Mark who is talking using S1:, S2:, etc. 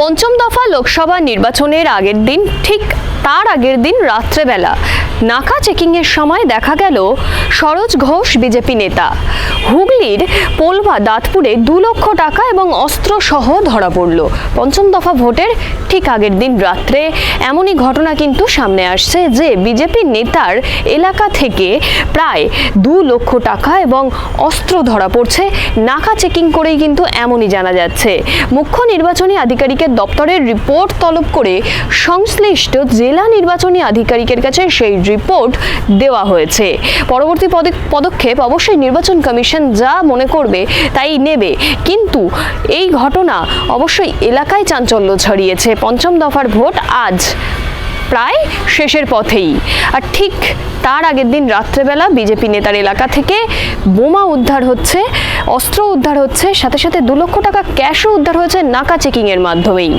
S1: পঞ্চম দফা লোকসভা নির্বাচনের আগের দিন ঠিক তার আগের দিন রাত্রেবেলা নাকা চেকিংয়ের সময় দেখা গেল সরোজ ঘোষ বিজেপি নেতা হুগলির পোলবা দাঁতপুরে 2 লক্ষ টাকা এবং অস্ত্র সহ ধরা পড়ল। পঞ্চম দফা ভোটের ঠিক আগের দিন রাত্রে এমনই ঘটনা কিন্তু সামনে আসছে যে বিজেপি নেতার এলাকা থেকে প্রায় 2 লক্ষ টাকা এবং অস্ত্র ধরা পড়ছে। নাকা চেকিং করেই কিন্তু এমনই জানা যাচ্ছে। মুখ্য নির্বাচনী আধিকারিকের দপ্তরের রিপোর্ট তলব করে সংশ্লিষ্ট জেলা নির্বাচনী আধিকারিকের কাছে সেই রিপোর্ট দেওয়া হয়েছে। পরবর্তী পদক্ষেপ অবশ্যই নির্বাচন কমিশন যা মনে করবে তাই নেবে, কিন্তু এই ঘটনা অবশ্যই এলাকায় চাঞ্চল্য ছড়িয়েছে। পঞ্চম দফার ভোট আজ প্রায় শেষের পথেই, আর ঠিক তার আগের দিন রাত্রেবেলা বিজেপি নেতার এলাকা থেকে বোমা উদ্ধার হচ্ছে, অস্ত্র উদ্ধার হচ্ছে, সাথে সাথে 2 লক্ষ টাকা ক্যাশও উদ্ধার হয়েছে নাকা চেকিংয়ের মাধ্যমেই।